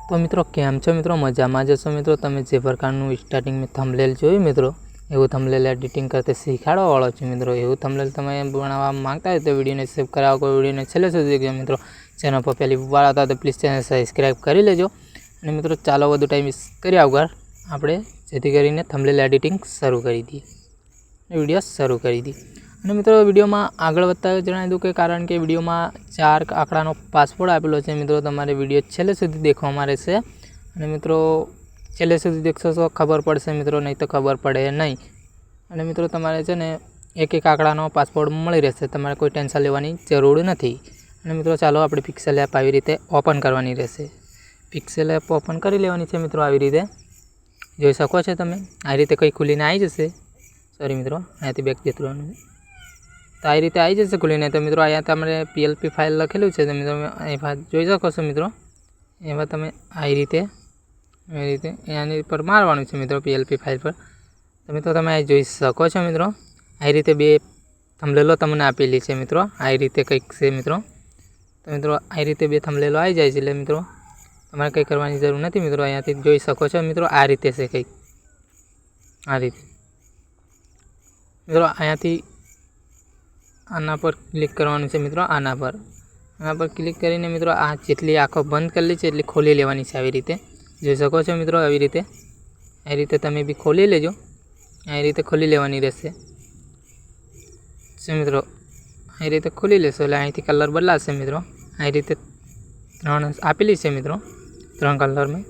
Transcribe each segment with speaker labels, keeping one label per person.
Speaker 1: तो मित्रों केम छो मित्रों मजा में जशो मित्रों तमे जे प्रकारनु स्टार्टिंग में थंबनेल जोयुं मित्रों एवं थंबनेल एडिटिंग करते शीखाड़ो वाळो छे मित्रों। एवं थंबनेल तमे बनाववा मांगता हो तो वीडियो ने सेव करावो, कोई वीडियो ने छेल्ले सुधी देखजो मित्रों। चैनल पर पहली बार आता तो प्लीज चैनल सब्सक्राइब करी लेजो। अने मित्रों चालो वधु टाइम कर्या वगर आपणे जेथी करीने थंबनेल एडिटिंग शरू करी दीए, विडियो शरू करी दी। અને મિત્રો વિડીયોમાં આગળ વધતા જણાવી દઉં કે કારણ કે વિડીયોમાં 4 આંકડાનો પાસવર્ડ આપેલો છે મિત્રો, તમારે વિડીયો છેલ્લે સુધી દેખવામાં રહેશે અને મિત્રો છેલ્લે સુધી દેખશો તો ખબર પડશે મિત્રો, નહીં તો ખબર પડે નહીં। અને મિત્રો તમારે છે ને એક આંકડાનો પાસવર્ડ મળી રહેશે, તમારે કોઈ ટેન્શન લેવાની જરૂર નથી। અને મિત્રો ચાલો આપણે પિક્સેલ એપ આવી રીતે ઓપન કરવાની રહેશે। પિક્સેલ એપ ઓપન કરી લેવાની છે મિત્રો। આવી રીતે જોઈ શકો છો તમે, આ રીતે કંઈ ખુલીને આવી જશે। सॉरी मित्रों अँ बेक जत तो आ रीते आई जैसे खुली। तो मित्रों अँ तमने PLP फाइल लखेलू है तो मित्रों अँ जोई सको मित्रों। एवं तमे आ रीते अँ पर मारवानुं छे मित्रों PLP फाइल पर। तो मित्रों तमे जोई सको मित्रों आ रीते बे थंबनेलो तमने आपेली है मित्रों। आ रीते कंईक से मित्रों। तो मित्रों आ रीते बे थंबनेलो आई जाए छे मित्रों, तमारे कंई करवानी जरूर नहीं मित्रों। अहींथी जोई सको मित्रों आ रीते से कंईक आ रीते मित्रों। अहींथी आना पर क्लिक करवानुं छे मित्रों। आना पर क्लिक करीने मित्रों आ जेटली आँखों बंद कर ली है एटली खोली लेवानी छे। आवी रीते जोई सको छो मित्रों। आवी रीते आ रीते तमे बी खोली लेजो। आ रीते खोली लेवानी रहेशे मित्रों। आ रीते खोली लेशो एटले अहींथी कलर बदलाशे मित्रों। आ रीते 3 आपेली छे मित्रों, 3 कलर में।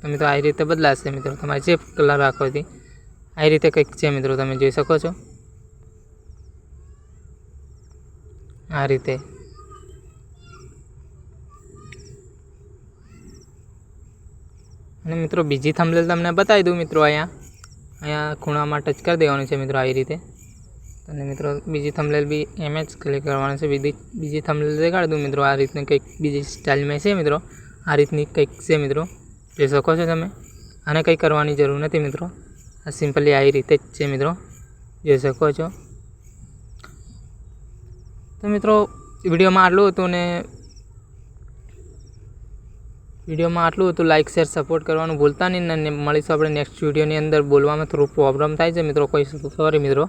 Speaker 1: तो मित्रों आ रीते बदलाशे मित्रों, तमारे जे कलर राखो होय आ रीते कंईक छे मित्रों, तमे जोई सको छो आ रीते। मित्रों बीजी थंबनेल तमने बताई दूँ मित्रों। अहींया खूणा में टच कर देवानुं छे मित्रों आ रीते। अने मित्रों बीजी थंबनेल भी एम ज क्लिक करवानुं छे। बीजी थंबनेल देखाड़ी दूँ मित्रों। आ रीतनी कंईक बीजी स्टाइल में छे मित्रों। आ रीतनी कंईक छे मित्रों, जोई सको छो तमे। आने कंई करवानी जरूर नहीं मित्रों, आ सिम्पली आ रीते ज छे मित्रों, जोई सको छो। तो मित्रों विडियो में आटलुं हतुं ने विडियो में आटलुं हतुं। लाइक शेर सपोर्ट करवानुं भूलता नहीं। मळीशुं आपणे नेक्स्ट विडियो नी अंदर। बोलवामां थोड़ुं प्रॉब्लम थाय छे मित्रों, कोई सॉरी मित्रों।